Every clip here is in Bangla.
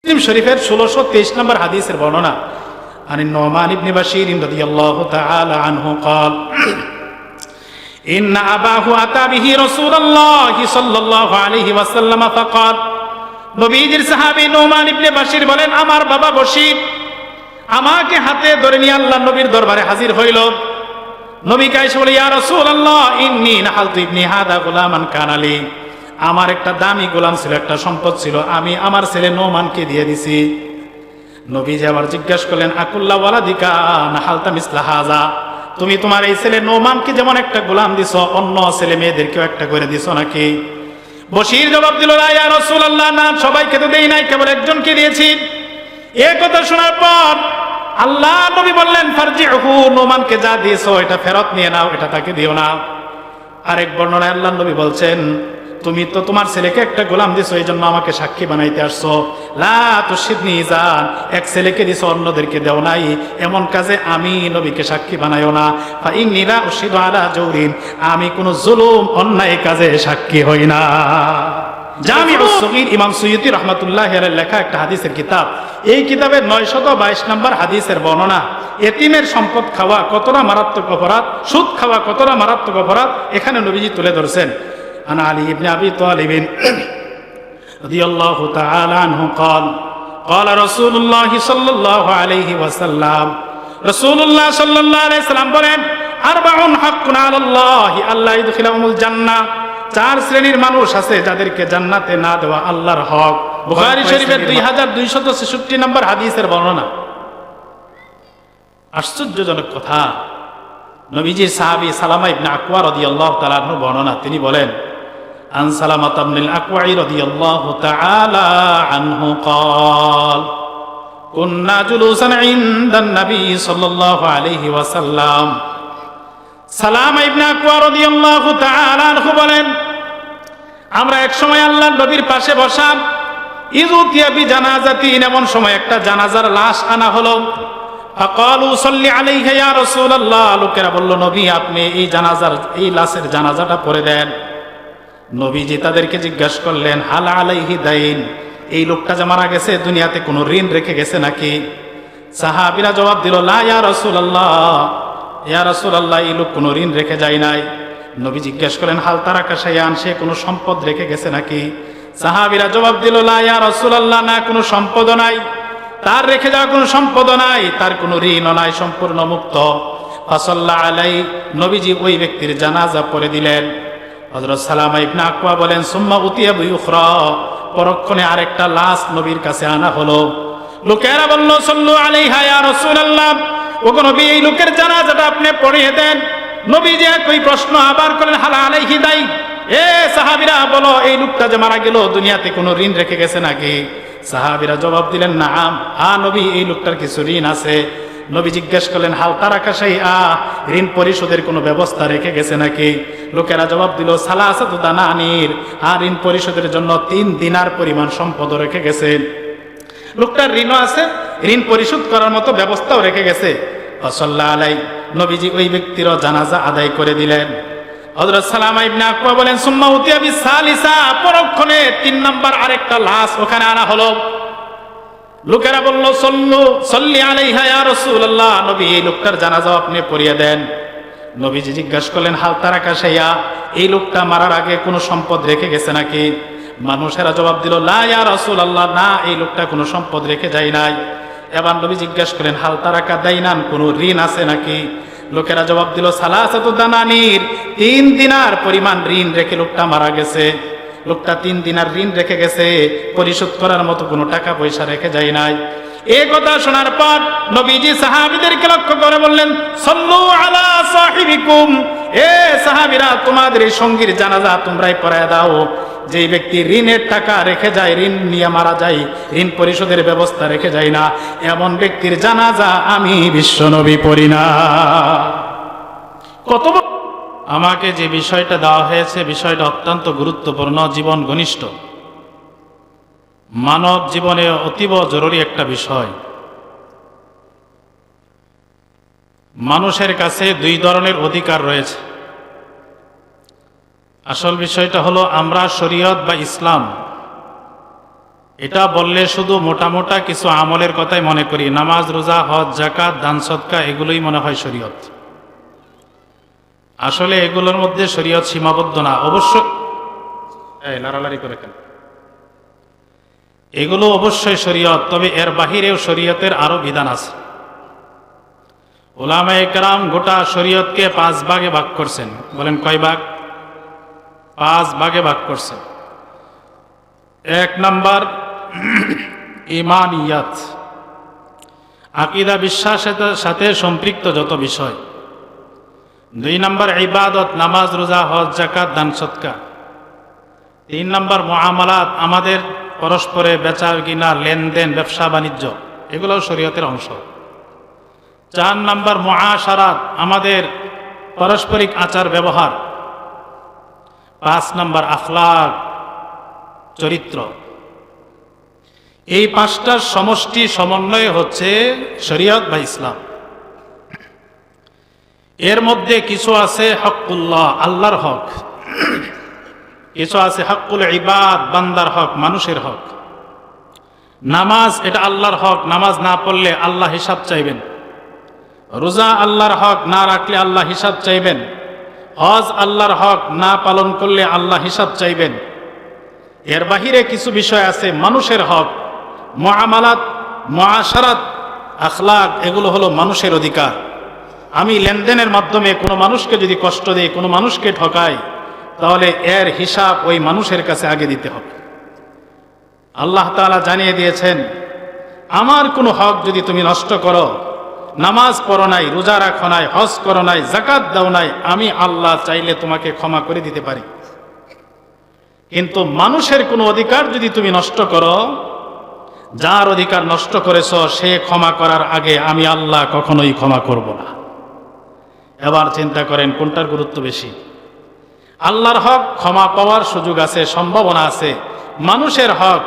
মুসলিম শরীফের 1623 নম্বর হাদিসের বর্ণনা। عن النعمان بن بشير رضي الله تعالى عنه قال إن أباه أتى به رسول الله صلى الله عليه وسلم فقال নবীজির সাহাবী নুমান ইবনে বাশির বলেন, আমার বাবা বশির আমাকে হাতে ধরে নিয়ে আল্লাহর নবীর দরবারে হাজির হইল। নবী কাইসা বলে, ইয়া রাসূলুল্লাহ ইন্নী নাহালতু ইবনি হাদা গুলামান কানা লি, আমার একটা দামি গোলাম ছিল, একটা সম্পদ ছিল, আমি আমার ছেলে নোমানকে দিয়ে দিছি। নবীজি আবার জিজ্ঞাসা করলেন, আকুল্লা ওয়ালাদিকা নাহালতা মিসলা হাযা, তুমি তোমার এই ছেলে নোমানকে যেমন একটা গোলাম দিছো, অন্য ছেলে মেয়েদেরকেও একটা করে দিছো নাকি? বশির জবাব দিল, ইয়া রাসূলুল্লাহ না, সবাইকে তো দেই নাই, কেবল একজনকে দিয়েছি। এই কথা শোনার পর আল্লাহ নবী বললেন, ফারজিহু, নোমানকে যা দিয়েছো এটা ফেরত নিয়ে নাও, এটা তাকে দিও না। আরেক বর্ণনায় আল্লাহ নবী বলছেন, তুমি তো তোমার ছেলেকে একটা গোলাম দিছো, এই জন্য আমাকে সাক্ষী বানাইতে আসছো। লা তুশিদনি জান, এক ছেলেকে দিছো অন্যদেরকে দেও নাই, এমন কাজে আমি নবীকে সাক্ষী বানাইও না। ফা ইন্নী লা উশহিদু আলা জাওরিন, আমি কোন জুলুম অন্যায় কাজে সাক্ষী হই না। জামিউস সগীর ইমাম সুয়ুতী রাহমাতুল্লাহি আলাইহি লেখা একটা হাদিসের কিতাব। এই কিতাবের 922 নম্বর হাদিসের বর্ণনা। এতিমের সম্পদ খাওয়া কতটা মারাত্মক অপরাধ, সুদ খাওয়া কতটা মারাত্মক অপরাধ এখানে নবীজি তুলে ধরছেন। عن علي بن أبي طالب رضي الله تعالى عنه قال قال رسول الله صلى الله عليه وسلم رسول الله صلى الله عليه وسلم বলেন, আরবাউন হাক্কুন আলাল্লাহ আল্লা ইদখিলাহুমুল জান্নাহ, চার শ্রেণীর মানুষ আছে যাদেরকে জান্নাতে না দেওয়া আল্লাহর হক। বুখারী শরীফের 2266 নম্বর হাদিসের বর্ণনা। আশ্চর্যজনক কথা, নবীজির সাহাবী সালামা ইবনে আকওয়া রাদিয়াল্লাহু তাআলা আনহু বর্ণনা, তিনি বলেন, عن سلمة بن الأكوع رضي الله تعالى عنه قال كنا جلوسا عند النبي صلى الله عليه وسلم সালামা ইবনে আকওয়া রাদিয়াল্লাহু তাআলা আনহু বলেন, আমরা এক সময় আল্লাহর নবীর পাশে বসা, ইযুতিয়া বিজানাজাতিন, এমন সময় একটা জানাজার লাশ আনা হলো। ফাকালু সাল্লি আলাইহি ইয়া রাসূলুল্লাহ, লোকেরা বলল, নবী আপনি এই লাশের জানাজাটা পড়ে দেন। নবীজি তাদেরকে জিজ্ঞাসা করলেন, হাল আলাইহি দাইন, এই লোকটা যে মারা গেছে দুনিয়াতে কোনো ঋণ রেখে গেছে নাকি? সাহাবীরা জবাব দিল, লা ইয়া রাসূলুল্লাহ, ইয়া রাসূলুল্লাহ এই লোক কোনো ঋণ রেখে যায় নাই। নবী জিজ্ঞাসা করলেন, হাল তারাকা শাইআন, সে কোনো সম্পদ রেখে গেছে নাকি? সাহাবীরা জবাব দিল, লা ইয়া রাসূলুল্লাহ, না কোনো সম্পদও নাই, তার রেখে যাওয়া কোনো সম্পদও নাই, তার কোনো ঋণও নাই, সম্পূর্ণ মুক্ত। ফাসাল্লা আলাই, নবীজি ওই ব্যক্তির জানাজা পড়ে দিলেন। হযরত সালামা ইবনে আকওয়া বলেন, সুম্মা উতিয়া বিউখরা, পরক্ষণে আরেকটা লাশ নবীর কাছে আনা হলো। লোকেরা বলল, সাল্লু আলাইহা ইয়া রাসূলুল্লাহ, ওগো নবী এই লোকের জানাজাটা আপনি পড়িয়ে দেন। নবীজি একই প্রশ্ন আবার করেন, হাল আলাইহি দাইন, এ সাহাবীরা বলো এই লোকটা যে মারা গেল দুনিয়াতে কোনো ঋণ রেখে গেছে নাকি? সাহাবীরা জবাব দিলেন, নাআম, হ্যাঁ নবী এই লোকটার কিছু ঋণ আছে। নবী জিজ্ঞেস করলেন, হাল তারাকা শাইআ, ঋণ পরিশোধের কোনো ব্যবস্থা রেখে গেছে নাকি? লোকেরা জবাব দিল, সালাসাতু দানানির, আর ঋণ পরিশোধের জন্য 3 দিনার পরিমাণ সম্পদ রেখে গেছে। লোকটার ঋণও আছে, ঋণ পরিশোধ করার মতো ব্যবস্থাও রেখে গেছে। সাল্লাল্লাহু আলাইহি, নবীজি ওই ব্যক্তিরও জানাজা আদায় করে দিলেন। হযরত সালামা ইবনে আকওয়া বলেন, সুম্মা উতিয়া বিসালিসা, পরক্ষণে 3 নাম্বার আরেকটা লাশ ওখানে আনা হলো। লোকেরা বলল, সাল্লি আলাইহা ইয়া রাসূলুল্লাহ, নবী এই লোকটার জানাজা আপনি পড়িয়ে দেন। নবীজি জিজ্ঞাসা করলেন, হাল তারাকা শাইআ, এই লোকটা মারার আগে কোনো সম্পদ রেখে গেছে নাকি? মানুষেরা জবাব দিল, লা ইয়া রাসূলুল্লাহ, না এই লোকটা কোনো সম্পদ রেখে যায় নাই। এবার নবী জিজ্ঞাসা করেন, হাল তারাকা দাইনান, কোনো ঋণ আছে নাকি? লোকেরা জবাব দিল, সালাসাতু দানানির, 3 দিনার পরিমাণ ঋণ রেখে লোকটা মারা গেছে। লোকটা 3 দিনার ঋণ রেখে গেছে, পরিশোধ করার মতো কোনো টাকা পয়সা রেখে যায় নাই। এই কথা শোনার পর নবীজি সাহাবীদেরকে লক্ষ্য করে বললেন, সাল্লু আলা সাহিবিকুম, এ সাহাবীরা তোমাদের এই সঙ্গীর জানাজা তোমরাই পড়ায় দাও। যে ব্যক্তি ঋণের টাকা রেখে যায়, ঋণ নিয়ে মারা যায়, ঋণ পরিশোধের ব্যবস্থা রেখে যায় না, এমন ব্যক্তির জানাজা আমি বিশ্বনবী পড়ি না। কত আমাকে যে বিষয়টা দেওয়া হয়েছে, বিষয়টা অত্যন্ত গুরুত্বপূর্ণ, জীবন ঘনিষ্ঠ, মানব জীবনে অতীব জরুরি একটা বিষয়। মানুষের কাছে 2 ধরনের অধিকার রয়েছে। আসল বিষয়টা হলো, আমরা শরীয়ত বা ইসলাম এটা বললে শুধু মোটা মোটা কিছু আমলের কথাই মনে করি, নামাজ, রোজা, হজ, যাকাত, দান সদকা এগুলোই মনে হয় শরীয়ত। আসলে এগুলোর মধ্যে শরীয়ত সীমাবদ্ধ না। অবশ্য লাড়ালাড়ি করে কেন, এগুলো অবশ্যই শরীয়ত, তবে এর বাহিরেও শরীয়তের আরো বিধান আছে। উলামায়ে কেরাম গোটা শরীয়তকে 5 ভাগে ভাগ করছেন। বলেন কয় ভাগ? 5 ভাগে ভাগ করছেন। 1 নাম্বার ঈমানিয়াত, আকীদা, বিশ্বাসের সাথে সম্পৃক্ত যত বিষয়। 2 নাম্বার ইবাদত, নামাজ, রোজা, হজ, যাকাত, দান সদকা। 3 নাম্বার মুআমালাত, আমাদের পরস্পরে বেচা কিনা, লেনদেন, ব্যবসা বাণিজ্য, এগুলোও শরীয়তের অংশ। 4 নাম্বার মুআশারাত, আমাদের পারস্পরিক আচার ব্যবহার। 5 নাম্বার আখলাক, চরিত্র। এই 5টার সমষ্টি সমন্বয় হচ্ছে শরীয়ত বা ইসলাম। এর মধ্যে কিছু আছে হকুল্লাহ, আল্লাহর হক, কিছু আছে হকুল ইবাদ, বান্দার হক, মানুষের হক। নামাজ এটা আল্লাহর হক, নামাজ না পড়লে আল্লাহ হিসাব চাইবেন। রোজা আল্লাহর হক, না রাখলে আল্লাহ হিসাব চাইবেন। হজ আল্লাহর হক, না পালন করলে আল্লাহ হিসাব চাইবেন। এর বাহিরে কিছু বিষয় আছে মানুষের হক, মুআমালাত, মুআশারাত, আখলাক, এগুলো হলো মানুষের অধিকার। আমি লেনদেনের মাধ্যমে কোনো মানুষকে যদি কষ্ট দেই, কোনো মানুষকে ঠকাই, তাহলে এর হিসাব ওই মানুষের কাছে আগে দিতে হবে। আল্লাহ তাআলা জানিয়ে দিয়েছেন, আমার কোনো হক যদি তুমি নষ্ট করো, নামাজ পড়ো নাই, রোজা রাখো নাই, হজ করো নাই, যাকাত দাও নাই, আমি আল্লাহ চাইলে তোমাকে ক্ষমা করে দিতে পারি। কিন্তু মানুষের কোনো অধিকার যদি তুমি নষ্ট করো, যার অধিকার নষ্ট করেছ সে ক্ষমা করার আগে আমি আল্লাহ কখনোই ক্ষমা করব না। এবার চিন্তা করেন কোনটার গুরুত্ব বেশি? আল্লাহর হক ক্ষমা পাওয়ার সুযোগ আছে, সম্ভাবনা আছে। মানুষের হক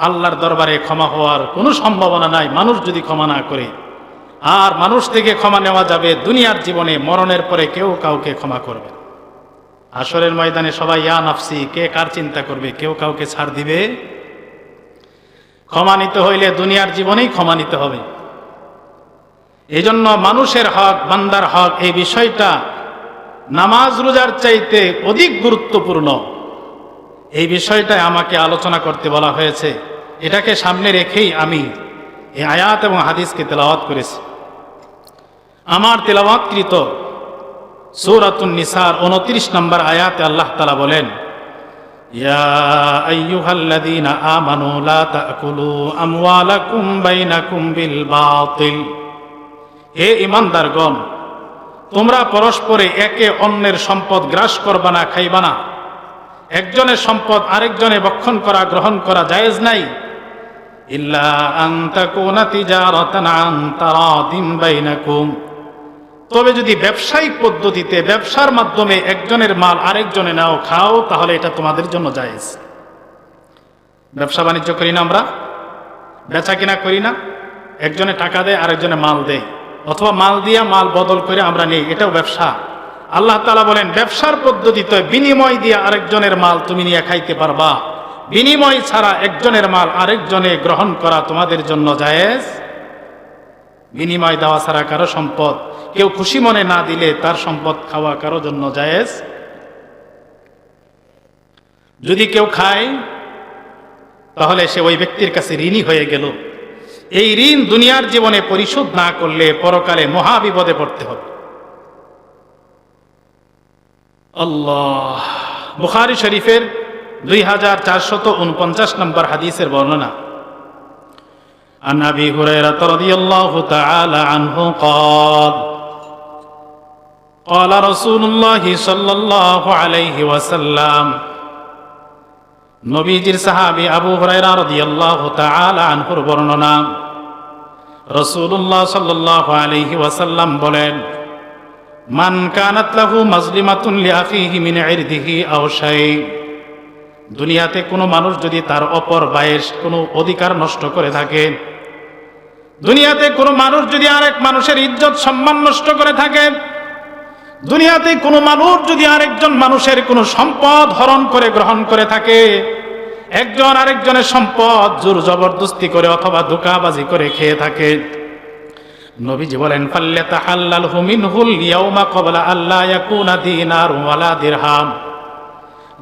আল্লাহর দরবারে ক্ষমা হওয়ার কোনো সম্ভাবনা নাই, মানুষ যদি ক্ষমা না করে। আর মানুষ থেকে ক্ষমা নেওয়া যাবে দুনিয়ার জীবনে, মরণের পরে কেউ কাউকে ক্ষমা করবে। হাশরের ময়দানে সবাই ইয়া নাফসি, কে কার চিন্তা করবে, কেউ কাউকে ছাড় দিবে? ক্ষমা নিতে হইলে দুনিয়ার জীবনেই ক্ষমা নিতে হবে। এই জন্য মানুষের হক, বান্দার হক, এই বিষয়টা নামাজ রোজার চাইতে অধিক গুরুত্বপূর্ণ। এই বিষয়টাই আমাকে আলোচনা করতে বলা হয়েছে। এটাকে সামনে রেখেই আমি এই আয়াত এবং হাদিসকে তেলাওয়াত করেছি। আমার তেলাওয়াতকৃত সূরাতুন নিসার 29 নম্বর আয়াতে আল্লাহ তাআলা বলেন, ইয়া আইয়ুহাল্লাযীনা আমানু লা তাকুলু আমওয়ালাকুম বাইনাকুম বিল বাতিল। হে ঈমানদারগণ, তোমরা পরস্পরে একে অন্যের সম্পদ গ্রাস করবা না, খাইবা না। একজনের সম্পদ আরেকজনে ভক্ষণ করা, গ্রহণ করা জায়েজ নাই। ইল্লা আন তাকুনা তিজারাতান আন তারাদিন বাইনাকুম, তবে যদি ব্যবসায়িক পদ্ধতিতে, ব্যবসার মাধ্যমে একজনের মাল আরেকজনে নাও, খাও, তাহলে এটা তোমাদের জন্য জায়েজ। ব্যবসা বাণিজ্য করি না আমরা, বেচা কিনা করি না, একজনে টাকা দেয় আরেকজনে মাল দেয়, অথবা মাল দিয়া মাল বদল করে আমরা নেই, এটাও ব্যবসা। আল্লাহ তাআলা বলেন ব্যবসার পদ্ধতিতে বিনিময় দিয়ে আরেকজনের মাল তুমি নিয়ে খাইতে পারবা, বিনিময় ছাড়া একজনের মাল আরেকজনে গ্রহণ করা তোমাদের জন্য জায়েজ। বিনিময় দেওয়া ছাড়া কারো সম্পদ কেউ খুশি মনে না দিলে তার সম্পদ খাওয়া কারো জন্য জায়েজ। যদি কেউ খায় তাহলে সে ওই ব্যক্তির কাছে ঋণী হয়ে গেল। এই ঋণ দুনিয়ার জীবনে পরিশোধ না করলে পরকালে মহা বিপদে পড়তে হবে। আল্লাহ, বুখারী শরীফের 2449 নম্বর হাদিসের বর্ণনা। عن أبي هريرة رضي الله تعالى عنه قال قال رسول الله صلى الله عليه وسلم, নবীজির সাহাবী আবু হুরায়রা রাদিয়াল্লাহু তাআলা আনহুর বর্ণনা। রাসূলুল্লাহ সাল্লাল্লাহু আলাইহি ওয়াসাল্লাম বলেন, মান কানাত লাহু মাজলিমাতুন লিআখিহি মিন ইরদিহি আও শাই, দুনিয়াতে কোনো মানুষ যদি তার অপর ভাইয়ের কোনো অধিকার নষ্ট করে থাকে, দুনিয়াতে কোনো মানুষ যদি আরেক মানুষের ইজ্জত সম্মান নষ্ট করে থাকে, দুনিয়াতে কোনো মানুষ যদি আরেকজন মানুষের কোনো সম্পদ হরণ করে গ্রহণ করে থাকে, একজন আরেকজনের সম্পদ জোর জবরদস্তি করে অথবা ধোঁকাবাজি করে খেয়ে থাকে। নবীজি বলেন ফাল্যাতাহাল্লালহু মিনহুল ইয়াউমা ক্বাবলা আল্লা ইয়াকুনা দিনার ওয়ালা দিরহাম।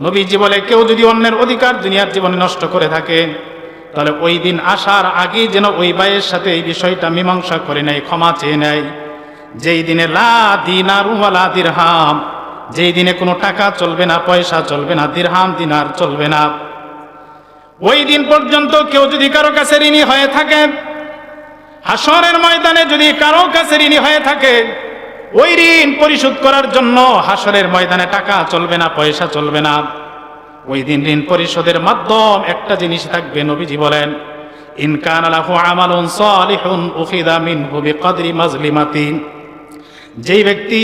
নবীজি বলে কেউ যদি অন্যের অধিকার দুনিয়ার জীবনে নষ্ট করে থাকে, তাহলে ওই দিন আসার আগেই যেন ওই ভাইয়ের সাথে এই বিষয়টা মীমাংসা করে নেয়, ক্ষমা চেয়ে নেয়। যেই দিনে লা দিনার ওয়ালা দিরহাম, যেই দিনে কোনো টাকা চলবে না, পয়সা চলবে না, দিরহাম দিনার চলবে না, ওই দিন পর্যন্ত কেউ যদি কারো কাছে ঋণী হয়ে থাকে, হাসরের ময়দানে যদি কারো কাছে ঋণী হয়ে থাকে, ওই ঋণ পরিশোধ করার জন্য হাসরের ময়দানে টাকা চলবে না, পয়সা চলবে না। ওই দিন ঋণ পরিশোধের মাধ্যম একটা জিনিস থাকবে। নবীজি বলেন ইন কানা লাহু আমালুন সালিহুন উখিযা মিনহু বিকদরি মাজলিমাতি। যেই ব্যক্তি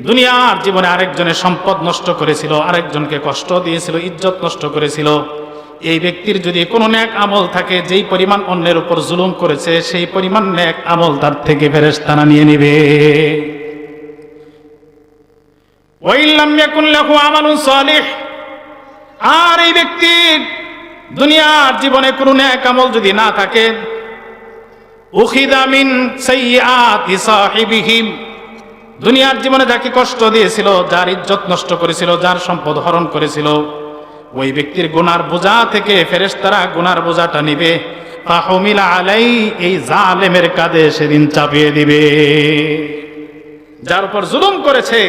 দুনিয়ার জীবনে আরেকজনের সম্পদ নষ্ট করেছিল, আরেকজনকে কষ্ট দিয়েছিল, ইজ্জত নষ্ট করেছিল, এই ব্যক্তির যদি কোনো নেক আমল থাকে, যেই পরিমাণ অন্যের উপর জুলুম করেছে সেই পরিমাণ নেক আমল তার থেকে ফেরেশতারা নিয়ে নেবে। ওয়া ইল্লাম ইয়াকুন লাহু আমালুন সালিহ, আর এই ব্যক্তির দুনিয়ার জীবনে কোনো নেক আমল যদি না থাকে, উখিযা মিন সাইয়্যাতি সাহিবিহি, দুনিয়ার জীবনে যাকে কষ্ট দিয়েছিল, যার ইজ্জত নষ্ট করেছিল, যার সম্পদ হরণ করেছিল, ওই ব্যক্তির গুনার বোঝা থেকে ফেরেশতারা গুনার বোঝাটা নিবে। ফাহুমিলা আলাই, এই জালেমের কাঁধে সেদিন চাপিয়ে দিবে। যার উপর জুলুম করেছে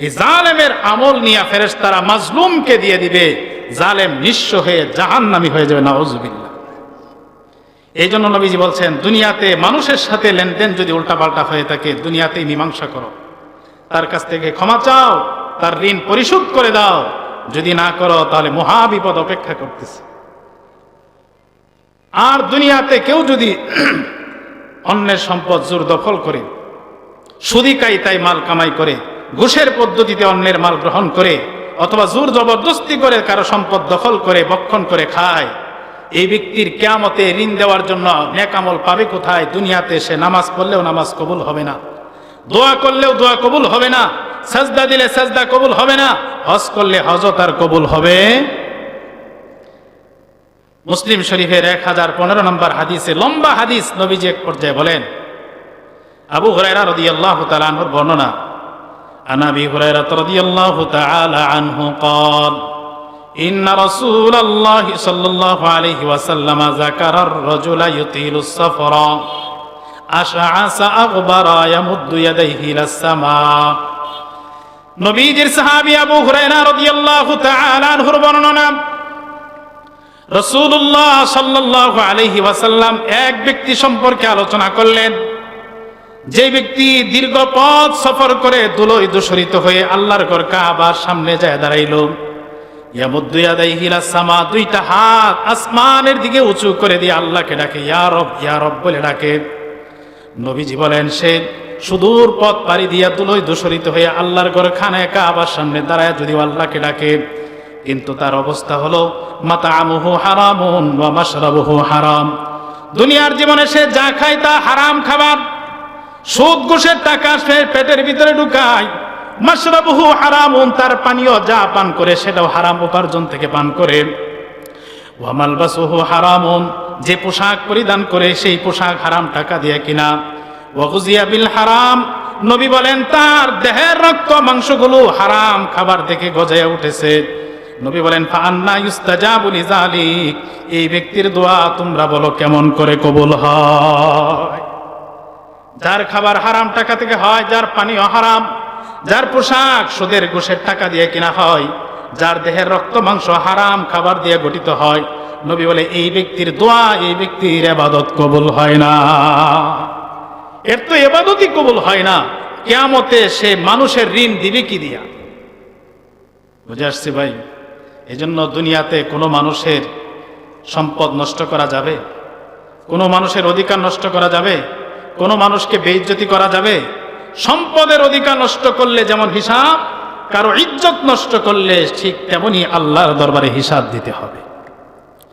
এই জালেমের আমল নিয়ে ফেরেশতারা মাজলুমকে দিয়ে দিবে। জালেম নিঃস্ব হয়ে জাহান্নামী হয়ে যাবে, নাউজুবিল্লাহ। এই জন্য নবীজি বলছেন দুনিয়াতে মানুষের সাথে লেনদেন যদি উল্টাপাল্টা হয়ে থাকে, দুনিয়াতেই মীমাংসা করো, তার কাছ থেকে ক্ষমা চাও, তার ঋণ পরিশোধ করে দাও। যদি না করো তাহলে মহা বিপদ অপেক্ষা করতেছে। আর দুনিয়াতে কেউ যদি অন্যের সম্পদ জোর দখল করে, সুদি কায়দায় মাল কামাই করে, ঘুষের পদ্ধতিতে অন্যের মাল গ্রহণ করে, অথবা জোর জবরদস্তি করে কারো সম্পদ দখল করে ভক্ষণ করে খায়, এই ব্যক্তির কিয়ামতে ঋণ দেওয়ার জন্য নেক আমল পাবে কোথায়? দুনিয়াতে সে নামাজ পড়লেও নামাজ কবুল হবে না, দোয়া করলেও দোয়া কবুল হবে না, সাজদা দিলে সাজদা কবুল হবে না, হজ করলে হজ তার কবুল হবে। মুসলিম শরীফের 1015 নম্বর হাদিসে, লম্বা হাদিস, নবীজি এক পর্যায়ে বলেন, আবু হুরায়রা রাদিয়াল্লাহু তাআলা আনহুর বর্ণনা, আন আবি হুরায়রা রাদিয়াল্লাহু তাআলা আনহু قال ইন্না রাসূলুল্লাহি সাল্লাল্লাহু আলাইহি ওয়াসাল্লাম যাকারার রাজুলা ইউতিলুস সাফরা আশআসা আগবারা ইয়ামুদ্দু ইয়াদাইহি ইলাস সামা। নবীজির সাহাবী আবু হুরায়রা রাদিয়াল্লাহু তাআলা আনহুর বর্ণনা, রাসূলুল্লাহ সাল্লাল্লাহু আলাইহি ওয়াসাল্লাম এক ব্যক্তি সম্পর্কে আলোচনা করলেন, যে ব্যক্তি দীর্ঘ পথ সফর করে ধুলোয় দূষরিত হয়ে আল্লাহর ঘর কাবার সামনে যায় দাঁড়াইল, ইয়ামুদ্দু ইয়াদাইহি ইলাস সামা, দুইটা হাত আসমানের দিকে উঁচু করে দিয়ে আল্লাহকে ডাকে, ইয়া রব বলে ডাকে। নবীজি বলেন সে সুদূর পথ পাড়ি দিয়া ধুলোয় দূষরিত হয়ে আল্লাহর ঘর খানে কাবার সামনে দাঁড়ায় যদি আল্লাহকে ডাকে, কিন্তু তার অবস্থা হলো মাতামুহু হারামুন ওয়া মাশরাবুহু হারাম, দুনিয়ার জীবনে সে যা খায় তা হারাম খাবার, সুদ ঘুষের টাকা সে পেটের ভিতরে ঢুকায়, মাশরাবুহু হারামুন, তার পানীয় যা পান করে সেটাও হারাম উপার্জন থেকে পান করে, ওয়া মালবাসুহু হারামুন, যে পোশাক পরিধান করে সেই পোশাক হারাম টাকা দিয়ে কিনা, ওয়া গুজিয়া বিল হারাম, নবী বলেন তার দেহের রক্ত মাংসগুলো হারাম খাবার থেকে গজায়া উঠেছে। নবী বলেন ফা আন্না ইউস্তাজাবু লিযালিক, এই ব্যক্তির দোয়া তোমরা বলো কেমন করে কবুল হয়? যার খাবার হারাম টাকা থেকে হয়, যার পানীয় হারাম, যার পোশাক সুদের ঘুষের টাকা দিয়ে কিনা হয়, যার দেহের রক্ত মাংস হারাম খাবার দিয়ে গঠিত হয়, নবী বলে এই ব্যক্তির দোয়া, এই ব্যক্তির ইবাদত কবুল হয় না। এর তো ইবাদতই কবুল হয় না, কিয়ামতে সে মানুষের ঋণ দিবে কি দিয়া? বুঝে আসছে ভাই? এজন্য দুনিয়াতে কোনো মানুষের সম্পদ নষ্ট করা যাবে? কোনো মানুষের অধিকার নষ্ট করা যাবে? কোনো মানুষকে বেইজ্জতি করা যাবে? সম্পদের অধিকার নষ্ট করলে যেমন হিসাব, কারো ইজ্জত নষ্ট করলে ঠিক তেমনি আল্লাহর দরবারে হিসাব দিতে হবে।